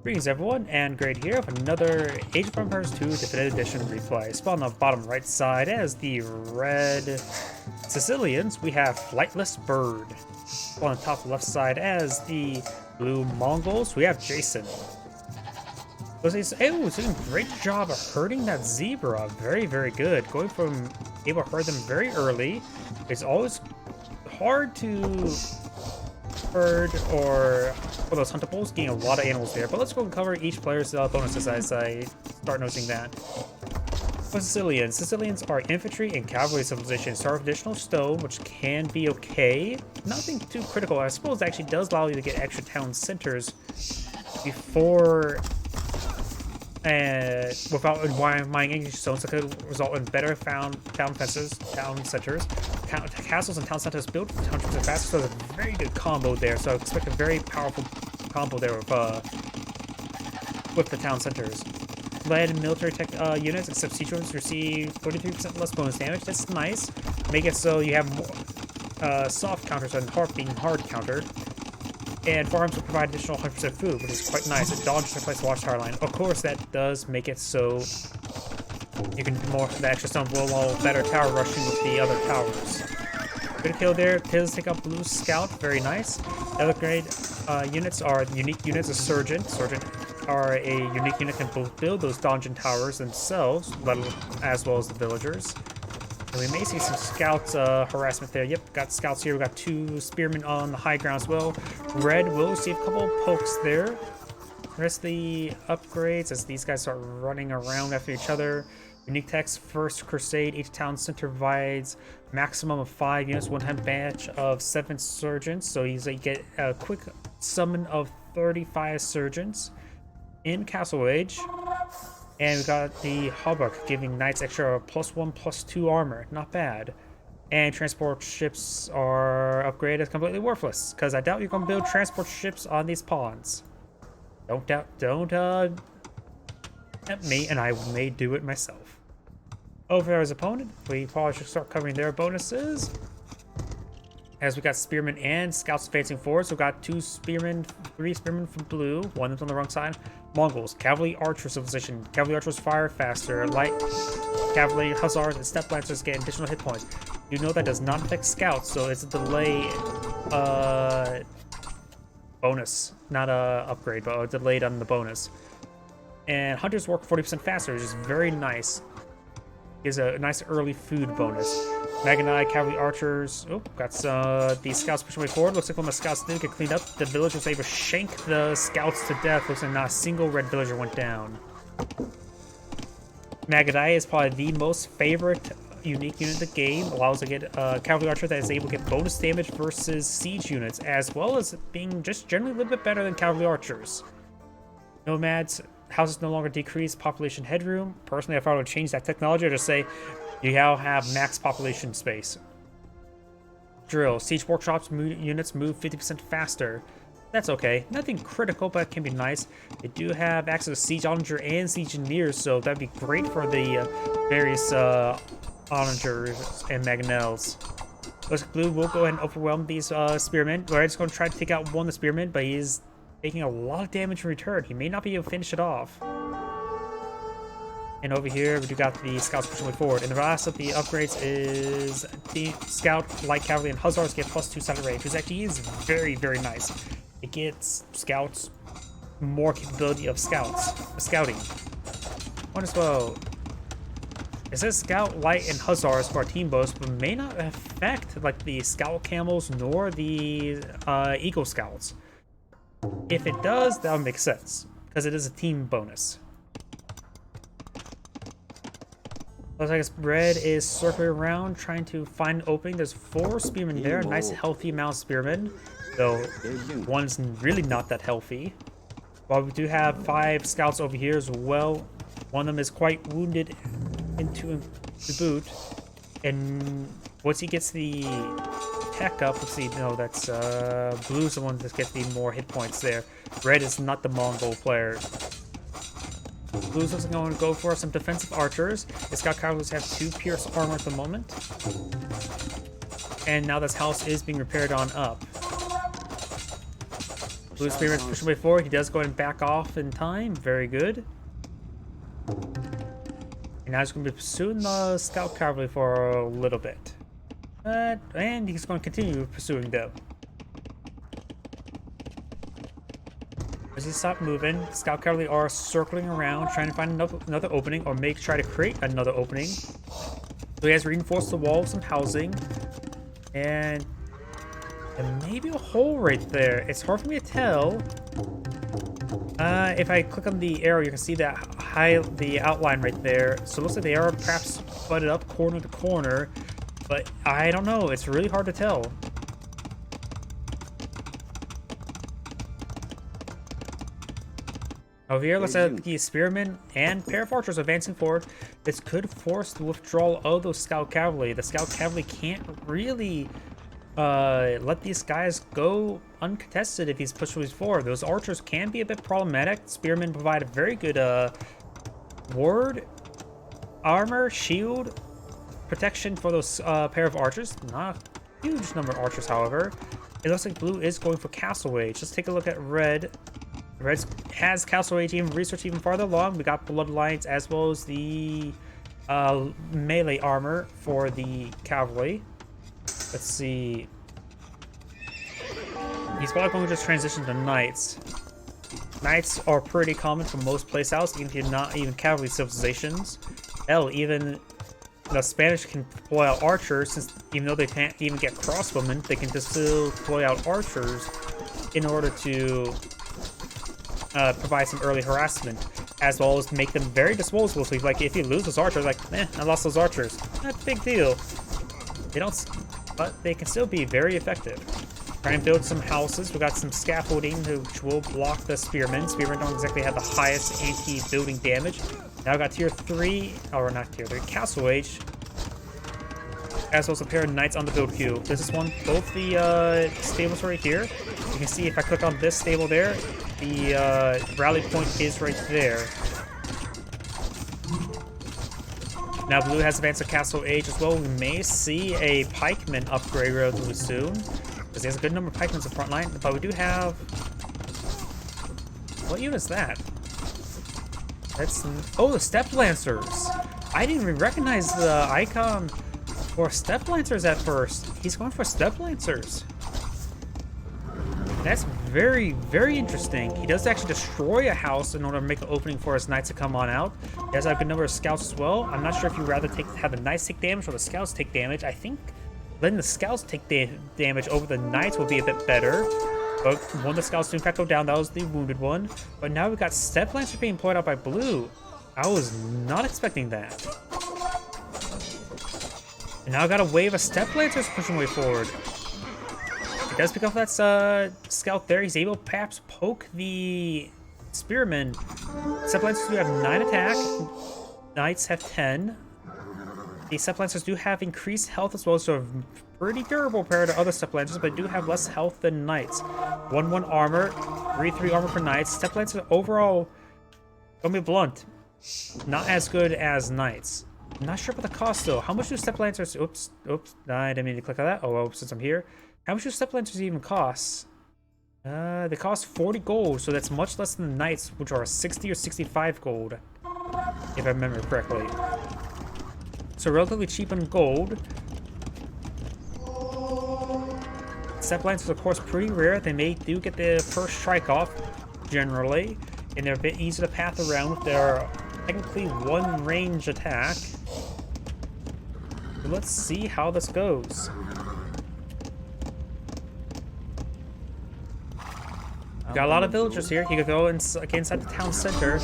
Greetings everyone, and Great here with another Age of Empires 2 Definitive Edition replay. Spawn on the bottom right side as the red Sicilians, we have Flightlessbird. On the top left side as the blue Mongols, we have Jason. He's doing a great job of herding that zebra. Very, very good. Going from able to herd them very early. It's always hard to herd or for those huntables, getting a lot of animals there. But let's go and cover each player's bonuses as I start noticing that. For Sicilians. Sicilians are infantry and cavalry civilization. Start with additional stone, which can be okay. Nothing too critical. I suppose it actually does allow you to get extra town centers before without mining English stones that could result in better town fences, town centers, castles and town centers built 100% faster. So it's a very good combo there. So I expect a very powerful combo there with the town centers. Lead military tech units, except siege units, receive 33% less bonus damage. That's nice. Make it so you have more soft counters than hard counter. And farms will provide additional 100% food, which is quite nice. It dodges to replace watchtower line. Of course, that does make it so you can do more of the extra stone blow better tower rushing with the other towers. Good kill there. Kills take out blue scout. Very nice. The other grade units are unique units. A surgeon. Surgeon are a unique unit that can both build those dungeon towers themselves, as well as the villagers. And we may see some scouts harassment there. Yep, got scouts here. We got two spearmen on the high ground as well. Red will receive a couple of pokes there. The rest of the upgrades as these guys start running around after each other. Unique text, First Crusade. Each town center provides maximum of 5 units, one-time batch of 7 surgeons. So you get a quick summon of 35 surgeons in Castle Age. And we got the hauberk, giving knights extra +1/+2 armor. Not bad. And transport ships are upgraded as completely worthless, because I doubt you're going to build transport ships on these pawns. Don't tempt me, and I may do it myself. Over there as opponent, we probably should start covering their bonuses. As we got spearmen and scouts facing forward, so we got 3 spearmen from blue, one of them's on the wrong side. Mongols, cavalry archer civilization. Cavalry archers fire faster. Light cavalry hussars and step lancers get additional hit points. You know that does not affect scouts, so it's a delay bonus, not a upgrade, but a delayed on the bonus. And hunters work 40% faster, which is very nice. Gives a nice early food bonus. Magnite cavalry archers. Oh, got the scouts pushing way forward. Looks like when the scouts did get cleaned up, the villagers were able to shank the scouts to death. Looks like not a single red villager went down. Magnite is probably the most favorite unique unit in the game. Allows to get a cavalry archer that is able to get bonus damage versus siege units, as well as being just generally a little bit better than cavalry archers. Nomads. Houses no longer decrease population headroom. Personally, I thought I would change that technology or just say you now have max population space. Drill. Siege workshops units move 50% faster. That's okay. Nothing critical, but it can be nice. They do have access to siege onager and siege engineers, so that'd be great for the various onagers and magnels. Looks like blue will go ahead and overwhelm these spearmen. Red's going to try to take out one of the spearmen, but he's taking a lot of damage in return. He may not be able to finish it off. And over here, we do got the scouts pushing way forward. And the last of the upgrades is the scout, light cavalry, and hussars get +2 sighted range, which actually is very, very nice. It gets scouts more capability of scouting. One as well. It says scout, light, and hussars for our team bows, but may not affect like the scout camels nor the eagle scouts. If it does, that would make sense, because it is a team bonus. Looks like red is circling around, trying to find an opening. There's 4 spearmen there, nice healthy amount of spearmen, though one's really not that healthy. While we do have 5 scouts over here as well. One of them is quite wounded into the boot, and once he gets the tech up, let's see, no, that's blue's the one that gets the more hit points there. Red is not the Mongol player. Blue's also going to go for some defensive archers. The scout cavalry have 2 pierce armor at the moment. And now this house is being repaired on up. Blue Spearman's pushing way forward. He does go and back off in time. Very good. And now he's going to be pursuing the Scout Cavalry for a little bit. And he's going to continue pursuing them. As he stopped moving, Scout Cavalry are circling around, trying to find another opening, or try to create another opening. So he has reinforced the wall with some housing, and maybe a hole right there. It's hard for me to tell. If I click on the arrow, you can see that the outline right there. So it looks like they are perhaps butted up corner to corner, but I don't know. It's really hard to tell. Over here, looks like the spearmen and pair of archers advancing forward. This could force the withdrawal of those Scout Cavalry. The Scout Cavalry can't really let these guys go uncontested if he's pushing forward. Those archers can be a bit problematic. Spearmen provide a very good ward, armor, shield, protection for those pair of archers. Not a huge number of archers, however. It looks like blue is going for Castle Age. Let's take a look at red. Red has Castle Age even research even farther along. We got Bloodlines as well as the melee armor for the cavalry. Let's see. He's probably going to just transition to knights. Knights are pretty common for most playstyles, even if you're not even cavalry civilizations. Hell, even the Spanish can deploy out archers, since even though they can't even get crossbowmen, they can just still deploy out archers in order to provide some early harassment, as well as make them very disposable. So like, if you lose those archers, like, I lost those archers. Not a big deal. They don't, but they can still be very effective. Try and build some houses. We got some scaffolding which will block the spearmen. Spearmen don't exactly have the highest anti-building damage. Now I got tier 3, or not tier 3, Castle Age, as well as a pair of knights on the build queue. This is both the stables right here. You can see if I click on this stable there, the rally point is right there. Now blue has advanced to Castle Age as well. We may see a pikeman upgrade relatively soon, because he has a good number of pikemans in the front line. But we do have... What unit is that? That's... Oh, the Steppe Lancers! I didn't even recognize the icon for Steppe Lancers at first. He's going for Steppe Lancers. That's very, very interesting. He does actually destroy a house in order to make an opening for his knights to come on out. He does have a good number of scouts as well. I'm not sure if you'd rather have the knights take damage or the scouts take damage. I think letting the scouts take damage over the knights will be a bit better. But one of the scouts did in fact go down. That was the wounded one. But now we've got Steppe Lancers being employed out by blue. I was not expecting that. And now I got a wave of Steppe Lancers pushing way forward. He does pick up that scout there. He's able to perhaps poke the spearmen. Steppe Lancers do have 9 attack. Knights have 10. The Steppe Lancers do have increased health as well, so pretty durable compared to other Steppe Lancers, but do have less health than Knights. 1-1 armor, 3-3 armor for Knights. Steppe Lancers overall, gonna be blunt, not as good as Knights. I'm not sure about the cost though. How much do Steppe Lancers... Oops, I didn't mean to click on that. Oh, well, since I'm here. How much do Steppe Lancers even cost? They cost 40 gold, so that's much less than the Knights, which are 60 or 65 gold, if I remember correctly. So relatively cheap in gold. Steppe Lancers, of course, pretty rare. They do get the first strike off, generally, and they're a bit easier to path around with their technically one range attack. So let's see how this goes. Got a lot of villagers here. You can go inside the town center,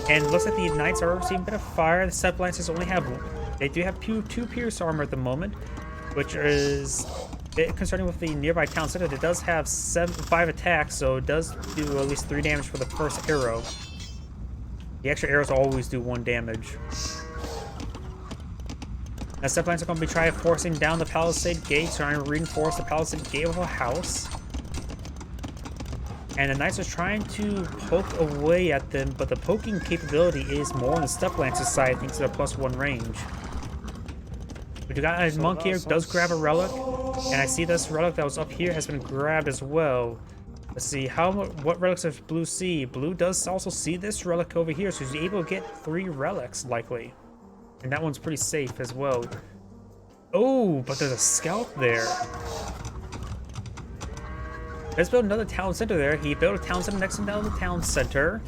and it looks like the knights are receiving a bit of fire. The Steppe Lancers only have, they do have two pierce armor at the moment, which is a bit concerning with the nearby town center. It does have 5 attacks, so it does do at least 3 damage for the first arrow. The extra arrows always do 1 damage. Now Steppe Lancers are going to be trying forcing down the palisade gate, trying to reinforce the palisade gate of a house. And the knights are trying to poke away at them, but the poking capability is more on the Steppe Lancer side thanks to the +1 range. We got a monk here, does grab a relic, and I see this relic that was up here has been grabbed as well. Let's see, what relics does Blue see? Blue does also see this relic over here, so he's able to get 3 relics, likely. And that one's pretty safe as well. Oh, but there's a scout there. Let's build another town center there. He built a town center next to the town center.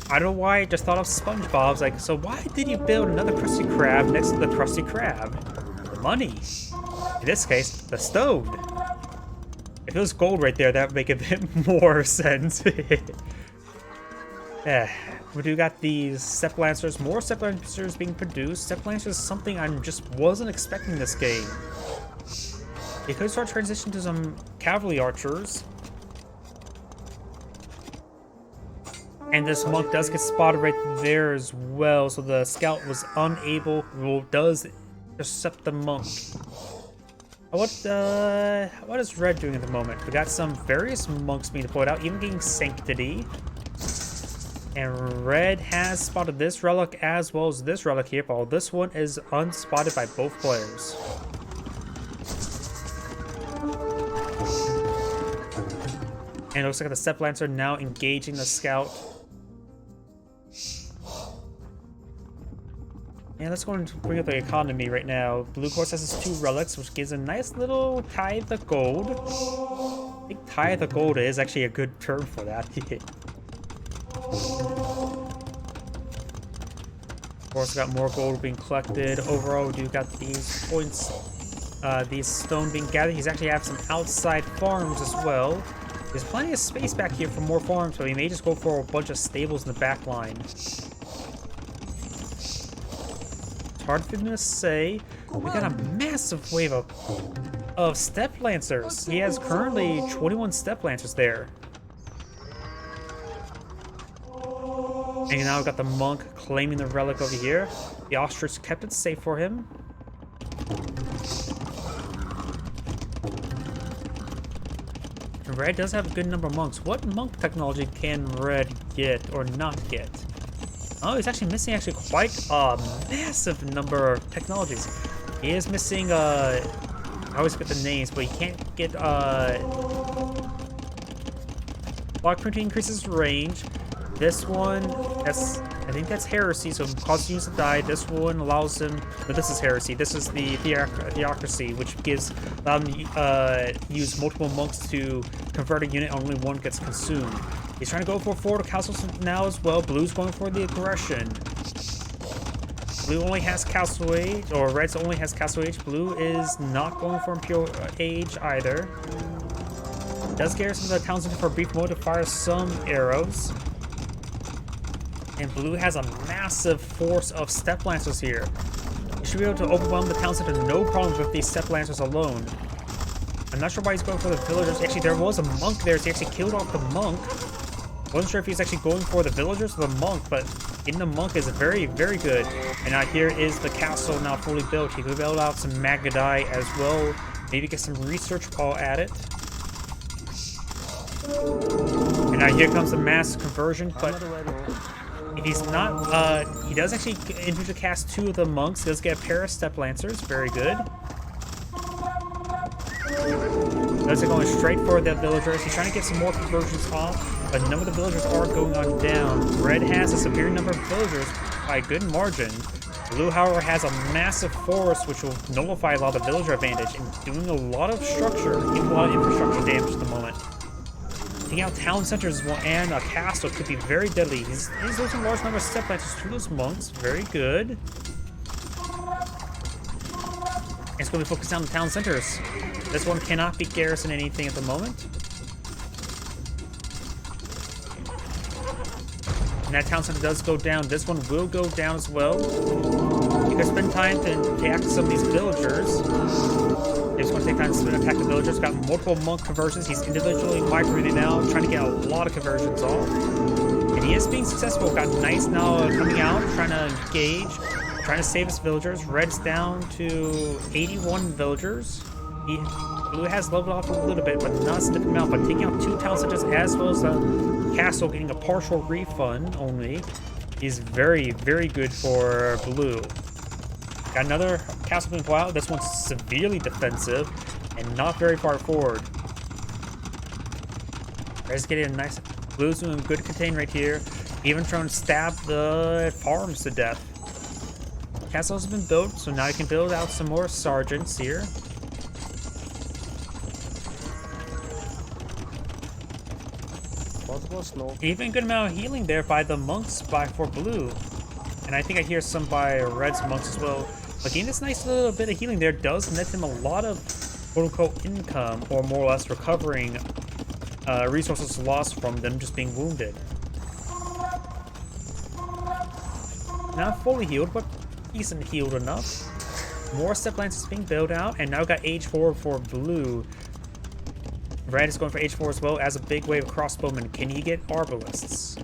I don't know why I just thought of SpongeBob. I was like, so why did you build another Krusty Krab next to the Krusty Krab? Money. In this case, the stone. If it was gold right there, that would make a bit more sense. Yeah, we do got these Step Lancers, more Step Lancers being produced. Step Lancers is something I just wasn't expecting this game. It could start transitioning to some cavalry archers. And this monk does get spotted right there as well, so the scout was unable, well, does intercept the monk. What is Red doing at the moment? We got some various monks being deployed out, even getting Sanctity. And Red has spotted this relic as well as this relic here, while this one is unspotted by both players. And it looks like the Step Lancer now engaging the scout. And let's go and bring up the economy right now. Blue, of course, has his 2 relics, which gives a nice little tithe of gold. I think tithe of gold is actually a good term for that. Of course, we got more gold being collected. Overall, we do got these points, these stone being gathered. He's actually have some outside farms as well. There's plenty of space back here for more farms, but we may just go for a bunch of stables in the back line. Hard for me to say. We got a massive wave of Step Lancers. He has currently 21 Step Lancers there. And now we've got the monk claiming the relic over here. The ostrich kept it safe for him. And Red does have a good number of monks. What monk technology can Red get or not get? Oh, he's actually missing quite a massive number of technologies. He is missing, I always get the names, but he can't get, block printing increases range. This one, I think that's heresy, so it causes units to die. This one allows him, no, this is heresy. This is the theocracy, which allow him to use multiple monks to convert a unit, only one gets consumed. He's trying to go for 4 castles now as well. Blue's going for the aggression. Blue only has Castle Age, or Red's only has Castle Age. Blue is not going for Imperial Age either. Does garrison the town center for a brief moment to fire some arrows. And Blue has a massive force of Step Lancers here. He should be able to overwhelm the town center no problems with these Step Lancers alone. I'm not sure why he's going for the villagers. Actually, there was a monk there, so he actually killed off the monk. Wasn't sure if he's actually going for the villagers or the monk, but getting the monk is very, very good. And now here is the castle now fully built. He could build out some Magadai as well. Maybe get some research call at it. And now here comes the mass conversion, but if he's not, he does actually individually cast 2 of the monks. He does get a pair of Step Lancers. Very good. Those are going straight for the villagers. He's trying to get some more conversions off, but none of the villagers are going on down. Red has a superior number of villagers by a good margin. Blue, however, has a massive forest which will nullify a lot of the villager advantage and doing a lot of structure, getting a lot of infrastructure damage at the moment. Taking out town centers and a castle could be very deadly. He's losing a large number of Step Lancers to those monks. Very good. And it's going to be focused on the town centers. This one cannot be garrison anything at the moment. And that town center does go down. This one will go down as well. You can spend time to attack some of these villagers. He's going to take time to attack the villagers. Got multiple monk conversions. He's individually migrating now, trying to get a lot of conversions off. And he is being successful. Got Knights now coming out, trying to engage, trying to save his villagers. Red's down to 81 villagers. Blue has leveled off a little bit, but not a significant amount. But taking out 2 town centers as well as the castle, getting a partial refund only, is very, very good for Blue. Got another castle being pulled out. This one's severely defensive and not very far forward. Red's getting a nice blue's doing good contain right here. Even trying to stab the farms to death. Castle's been built, so now you can build out some more sergeants here. Even good amount of healing there by the monks for blue. And I think I hear some by red's monks as well. But getting this nice little bit of healing there does net him a lot of quote-unquote income, or more or less recovering resources lost from them just being wounded. Not fully healed, but decent healed enough. More step lances being built out, and now we got age 4 for blue. Red is going for age 4 as well as a big wave of crossbowmen. Can he get arbalists?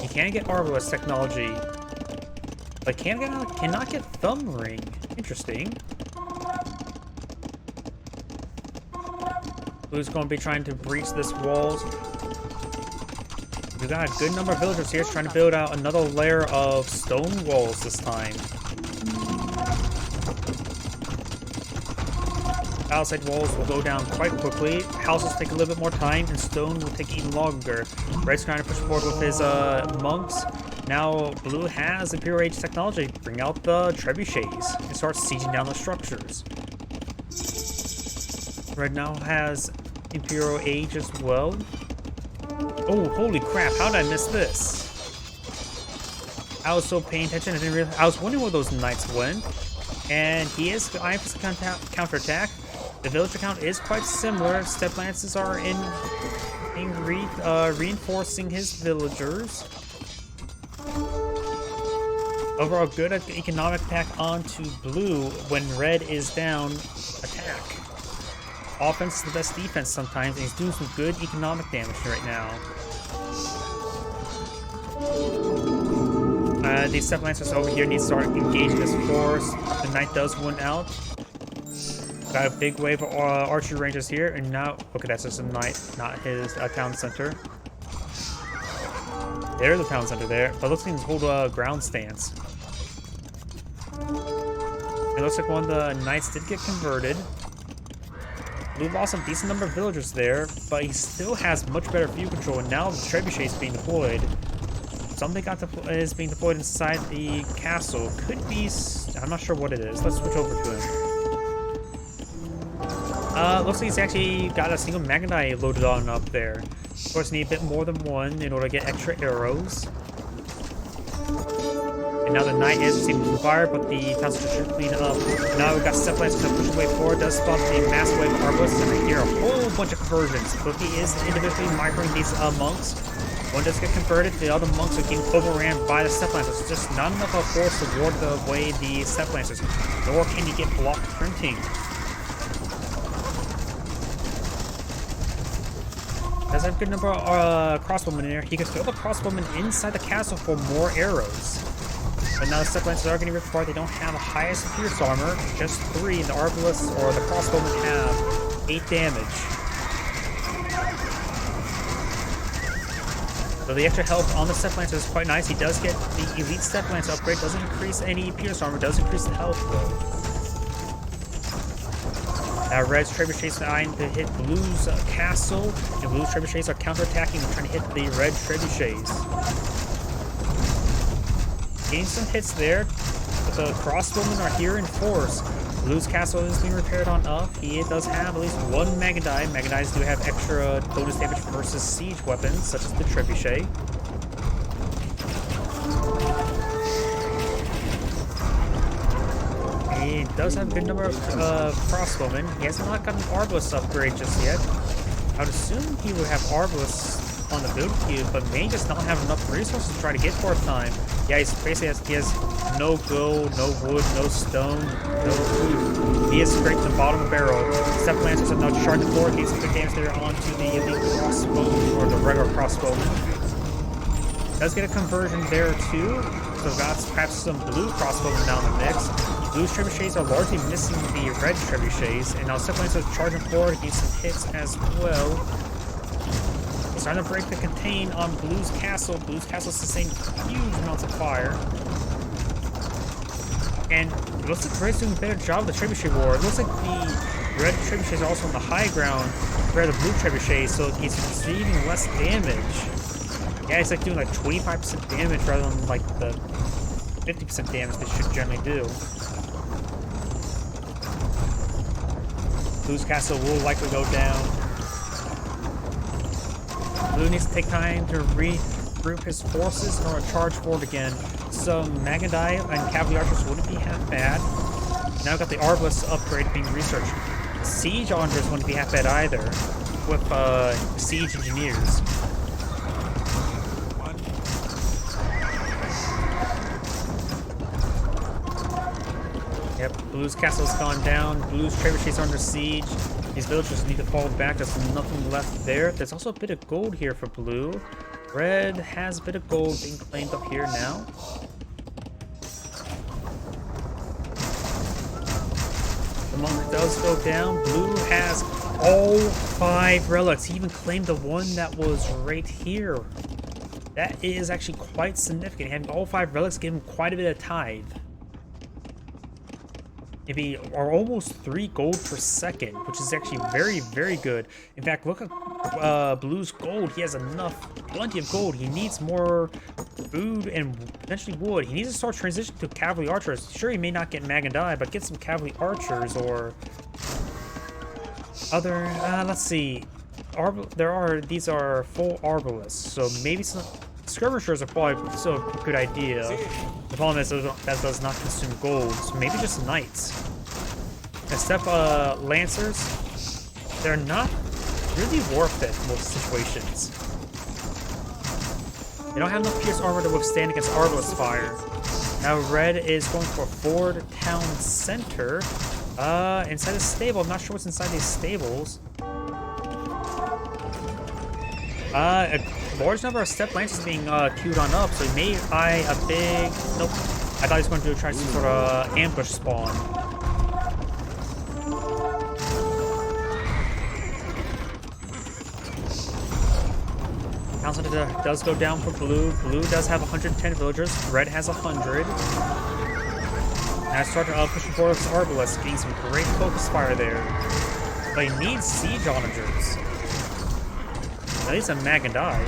He can get arbalist technology, but cannot get thumb ring. Interesting. Blue's going to be trying to breach this walls. We got a good number of villagers here trying to build out another layer of stone walls this time. Outside walls will go down quite quickly. Houses take a little bit more time, and stone will take even longer. Red's trying to push forward with his monks. Now blue has Imperial Age technology. Bring out the trebuchets and start sieging down the structures. Red now has Imperial Age as well. Oh, holy crap, how did I miss this? I was so paying attention, I didn't realize. I was wondering where those knights went. And he is eyeing for some counterattack. The villager count is quite similar. Step lances are reinforcing his villagers. Overall, good economic attack onto blue when red is down. Attack. Offense is the best defense sometimes, and he's doing some good economic damage right now. These step lancers over here need to start engaging this force. The knight does win out. Got a big wave of archery rangers here, and now okay, that's just a knight, not his town center. There's the town center there, but it looks like he's hold a ground stance. It looks like one of the knights did get converted. Blue lost a decent number of villagers there, but he still has much better view control, and now the trebuchet is being deployed. Something is being deployed inside the castle. Could be, I'm not sure what it is. Let's switch over to him. Looks like he's actually got a single magnetite loaded on up there. Of course, need a bit more than one in order to get extra arrows. And now the knight is receiving some fire, but the town should clean up. Now we've got step lancers to push away forward. Does spot the mass wave of arbalists, and I hear a whole bunch of conversions. Cookie is individually microing these monks. One does get converted, the other monks are getting overran by the step lancers. It's just not enough of force to ward away the step lancers, nor can you get block printing. Does have a good number of crossbowmen in there. He can throw the crossbowmen inside the castle for more arrows. But now the step lancers are getting ripped apart. They don't have the highest pierce armor, just 3. The arbalists or the crossbowmen have 8 damage. So the extra health on the step lancer is quite nice. He does get the elite step lancer upgrade. Doesn't increase any pierce armor. Does increase the health though. Red's trebuchets are eyeing to hit blue's castle, and blue's trebuchets are counterattacking and trying to hit the red trebuchets. Getting some hits there, but the crossbowmen are here in force. Blue's castle is being repaired on up. He does have at least 1 magnetite. Magnetites do have extra bonus damage versus siege weapons, such as the trebuchet. He does have a good number of crossbowmen. He has not gotten an arbalist upgrade just yet. I would assume he would have arbalists on the build queue, but may just not have enough resources to try to get for a time. Yeah, he has no gold, no wood, no stone, no food. He is scraped the bottom of the barrel. Step lancers have now charged forward. He's good damage there onto the elite crossbowman, or the regular crossbowman. Does get a conversion there too, so that's perhaps some blue crossbowmen down the mix. Blue's trebuchets are largely missing the red trebuchets, and now step lancers are charging forward to get some hits as well. He's trying to break the contain on Blue's castle. Blue's castle sustained huge amounts of fire. And it looks like Red's doing a better job of the trebuchet war. It looks like the red trebuchets are also on the high ground compared to the blue trebuchets, so he's receiving less damage. Yeah, he's like doing like 25% damage rather than like the 50% damage they should generally do. Blue's castle will likely go down. Blue needs to take time to regroup his forces in order to charge forward again. So Magadai and Cavalry Archers wouldn't be half bad. Now we've got the Arbalest upgrade being researched. Siege Archers wouldn't be half bad either, with Siege Engineers. Yep, Blue's castle's gone down. Blue's trebuchets are under siege. These villagers need to fall back. There's nothing left there. There's also a bit of gold here for Blue. Red has a bit of gold being claimed up here now. The moment does go down. Blue has all 5 relics. He even claimed the one that was right here. That is actually quite significant. Having all 5 relics gave him quite a bit of tithe. Maybe, or almost 3 gold per second, which is actually very, very good. In fact, look at Blue's gold. He has plenty of gold. He needs more food and potentially wood. He needs to start transitioning to cavalry archers. Sure, he may not get Magadai, but get some cavalry archers or other. Let's see. These are full arbalists, so maybe some skirmishers are probably still a good idea. The problem is that does not consume gold, so maybe just knights. Except lancers, they're not really worth it in most situations. They don't have enough pierce armor to withstand against Arbalest fire. Now red is going for Ford Town Center. Inside the stable. I'm not sure what's inside these stables. A large number of step lancers being queued on up, so he may eye a big... Nope. I thought he was going to try some sort of ambush spawn. Town Center does go down for Blue. Blue does have 110 villagers. Red has 100. Now starting pushing forward with Arbalest, getting some great focus fire there. But he needs siege onagers. At least a Magadai.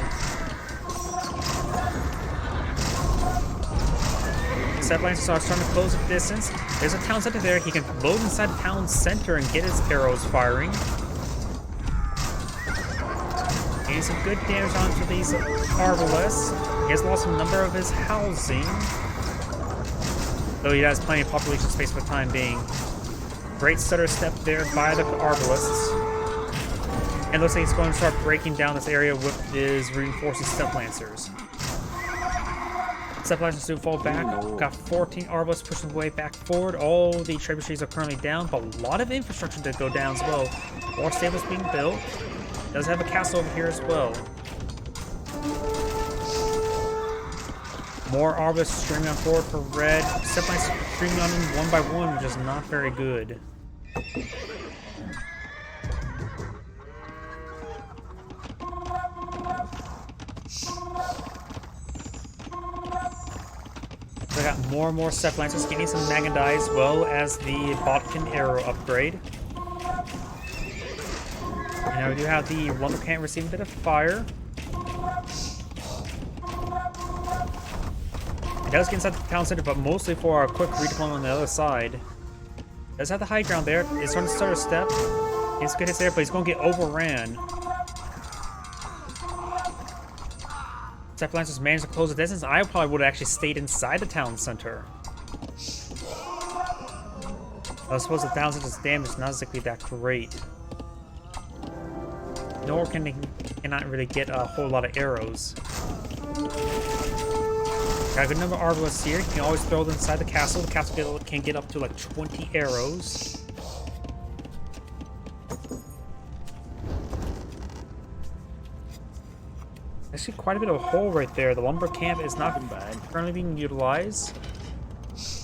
Step lancers are starting to close the distance. There's a town center there. He can load inside the town center and get his arrows firing. Getting some good damage onto these Arbalests. He has lost a number of his housing, though he has plenty of population space for the time being. Great stutter step there by the Arbalests. And looks like he's going to start breaking down this area with his reinforcing step lancers. Step lancers do fall back. Got 14 Arbalests pushing the way back forward. All the trebuchets are currently down, but a lot of infrastructure to go down as well. More stables being built. Does have a castle over here as well. More Arbalests streaming on forward for red. Step lancers streaming on in one by one, which is not very good. I got more and more step lancers getting some Magadai as well as the Bodkin arrow upgrade. And now we do have the lumber camp receiving a bit of fire. It does get inside the town center, but mostly for a quick redeployment on the other side. Does have the high ground there. It's starting to start a step. He's good hits there, but he's going to get overran. Step lancers managed to close the distance. I probably would have actually stayed inside the town center. I suppose the town center's damage is not exactly that great. Nor cannot really get a whole lot of arrows. Got a good number of Arbalests here. You can always throw them inside the castle. The castle can get up to like 20 arrows. Actually, quite a bit of a hole right there. The lumber camp is not currently being utilized.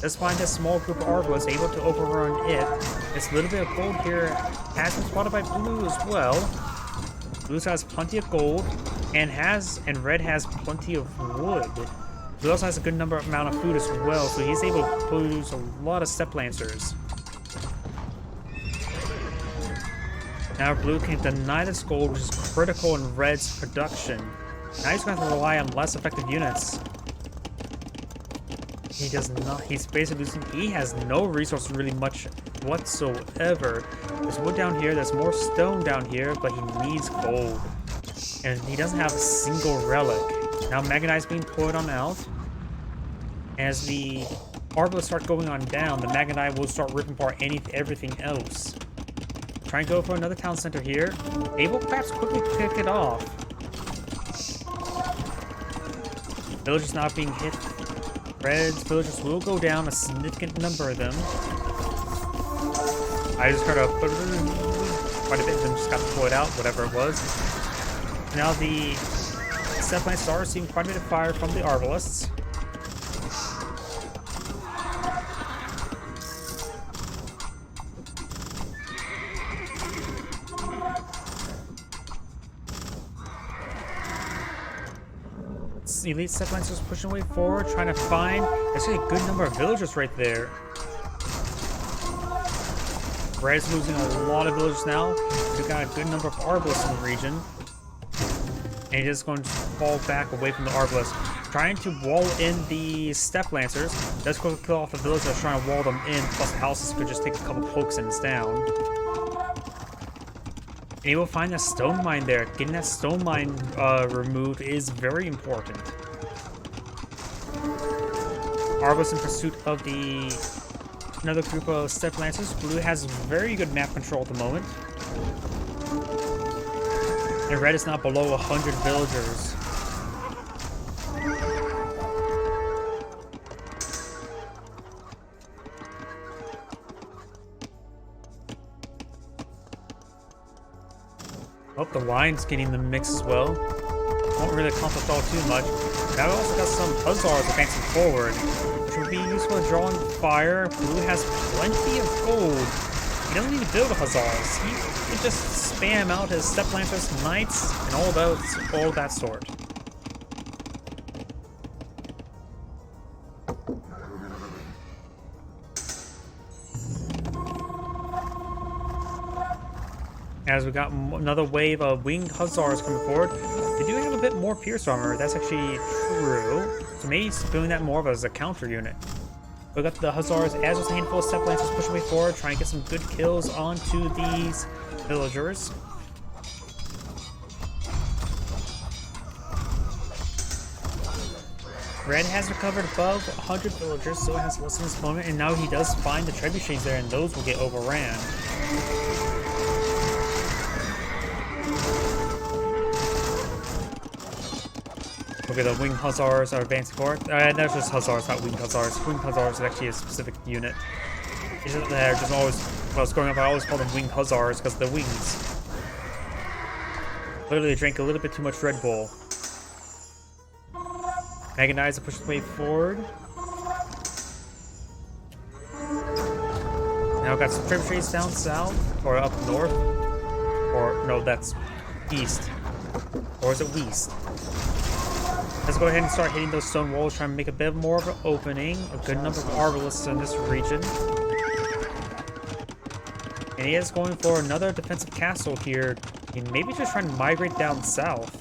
Let's find a small group of Arbalests able to overrun it. This little bit of gold here has been spotted by Blue as well. Blue has plenty of gold, and red has plenty of wood. Blue also has a good amount of food as well, so he's able to produce a lot of step lancers. Now blue can deny this gold, which is critical in red's production. Now he's going to have to rely on less effective units. He does not. He's basically losing. He has no resources really much whatsoever. There's wood down here. There's more stone down here, but he needs gold. And he doesn't have a single relic. Now Magnetite's being poured on out. As the arbalists start going on down, the Magnetite will start ripping apart everything else. Try and go for another town center here. Able perhaps quickly pick it off. Villagers not being hit. Red's villagers will go down, a significant number of them. I just heard quite a bit of them just got deployed out, whatever it was. Now the Steppe Stars are seeing quite a bit of fire from the arbalists. Elite Steppe Lancers pushing way forward, trying to find actually a good number of villagers right there. Red is losing a lot of villagers now. We've got a good number of arbalists in the region. And he's just going to fall back away from the arbalists. Trying to wall in the Steppe Lancers. Does quickly kill off the villagers trying to wall them in, plus the houses could just take a couple pokesins down. And you will find that stone mine there. Getting that stone mine removed is very important. Arbalists in pursuit of another group of Steppe Lancers. Blue has very good map control at the moment. And red is not below 100 villagers. Oh, the wine's getting the mix as well. Won't really accomplish all too much. Now we also got some hussars advancing forward, which would be useful in drawing fire. Blue has plenty of gold. He doesn't need to build a hussars. He can just spam out his Steppe Lancers, knights, and all that sort. As we got another wave of winged hussars coming forward, they do have a bit more pierce armor. That's actually true. So maybe he's doing that more of as a counter unit. We got the hussars as well as a handful of Steppe Lancers pushing way forward, trying to get some good kills onto these villagers. Red has recovered above 100 villagers, so it has less in his opponent, and now he does find the trebuchets there, and those will get overran. Okay, the winged hussars are advancing forward. That's just hussars, not winged hussars. Winged hussars is actually a specific unit. It's just, they're just always, when I was growing up, I always called them winged hussars because of the wings. Literally drank a little bit too much Red Bull. Magnetites are pushing the way forward. Now got some trebuchets down south, or up north. Or, no, that's east. Or is it west? Let's go ahead and start hitting those stone walls, trying to make a bit more of an opening. A good number of arbalists in this region. And he is going for another defensive castle here. He maybe just trying to migrate down south.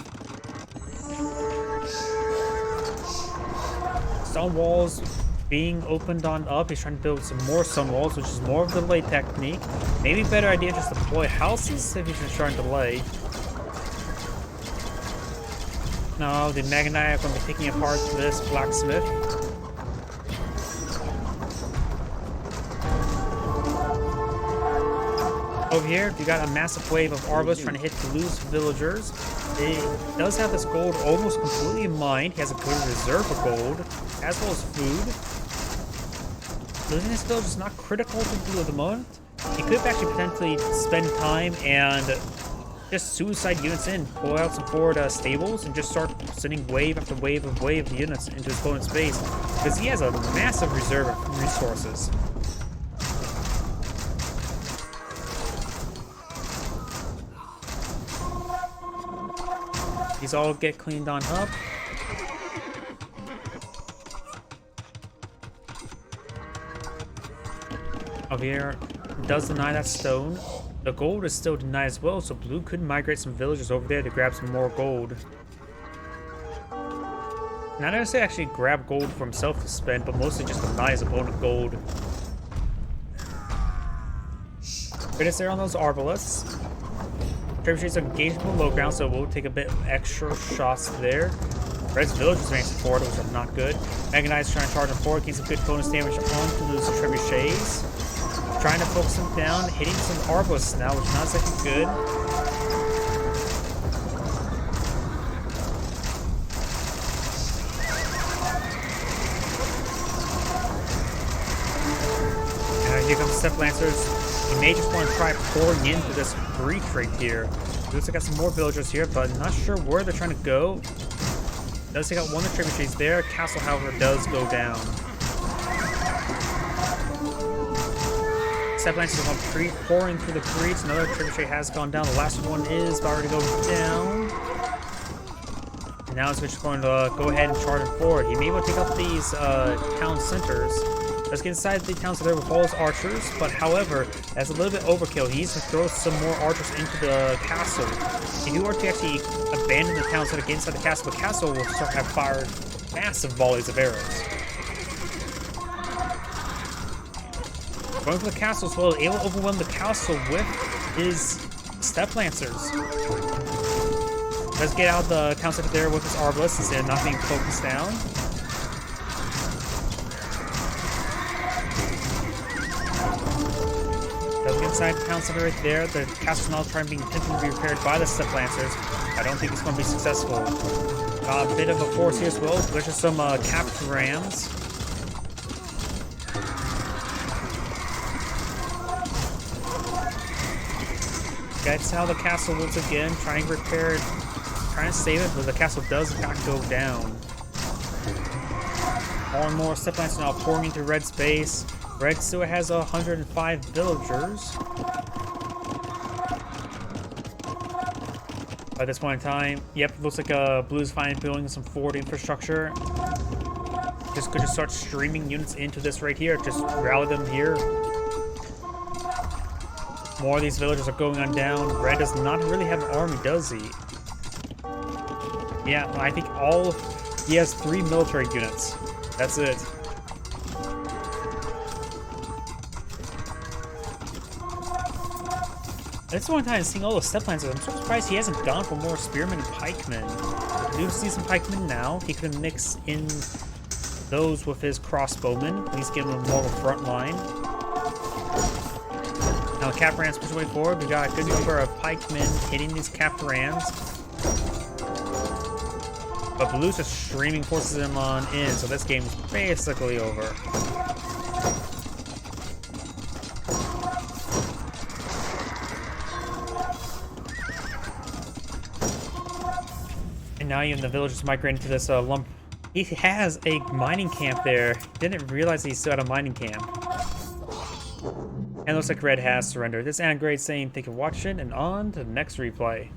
Stone walls being opened on up. He's trying to build some more stone walls, which is more of the delay technique. Maybe a better idea just deploy houses if he's just trying to delay. No, the Magnite are going to be picking apart this blacksmith. Over here, you got a massive wave of arbalists trying to hit Blue's villagers. It does have this gold almost completely mined. He has a good reserve of gold, as well as food. Losing this village is not critical to Blue at the moment. He could actually potentially spend time and just suicide units in, pull out some forward stables, and just start sending wave after wave of units into his opponent's base, because he has a massive reserve of resources. These all get cleaned on up. Over here does deny that stone. The gold is still denied as well, so blue could migrate some villagers over there to grab some more gold. Not necessarily actually grab gold for himself to spend, but mostly just deny his opponent gold. Finish there on those arbalists. Trebuchets are engaged in the low ground, so we'll take a bit extra shots there. Red's villagers advancing forward, which are not good. Mechanized trying to charge them forward, getting some good bonus damage onto those trebuchets. Trying to focus them down, hitting some arbalists now, which is not exactly good. Here comes Step Lancers. He may just want to try pouring into this breach right here. Looks like got some more villagers here, but not sure where they're trying to go. Does take out one of the trebuchets there. Castle, however, does go down. Step Lancers are pouring through the breach. Another trebuchet has gone down. The last one is about to go down. And now it's just going to go ahead and charge him forward. He may be able to take out these town centers. Let's get inside the town center with all his archers, but however, that's a little bit overkill. He needs to throw some more archers into the castle. If you were to actually abandon the town center, get inside the castle will start to have fired massive volleys of arrows. Going for the castle as well, able to overwhelm the castle with his Step Lancers. Let's get out the town center there with his arbalists instead of not being focused down. Doesn't get inside the town center right there. The castle's now trying to be attempting to be repaired by the Step Lancers. I don't think it's going to be successful. A bit of a force here as well. There's just some capped rams. Gets out of the castle once again, trying to repair it, trying to save it, but the castle does in fact go down. More and more Step Lancers now pouring into Red's base. Red still has 105 villagers. By this point in time, yep, looks like Blue's finally building some forward infrastructure. Just could just start streaming units into this right here. Just rally them here. More of these villagers are going on down. Red does not really have an army, does he? Yeah, I think he has 3 military units. That's it. That's one time seeing all those Step Lancers. I'm so surprised he hasn't gone for more spearmen and pikemen. We do see some pikemen now. He could mix in those with his crossbowmen. He's giving them more of a front line. Now cap rams push way forward. We got a good number of pikemen hitting these capped rams. But Blue's just streaming forces them on in, so this game is basically over. And now even the villagers migrating to this lump. He has a mining camp there. Didn't realize he still had a mining camp. And it looks like Red has surrendered. This is Angrade saying thank you for watching, and on to the next replay.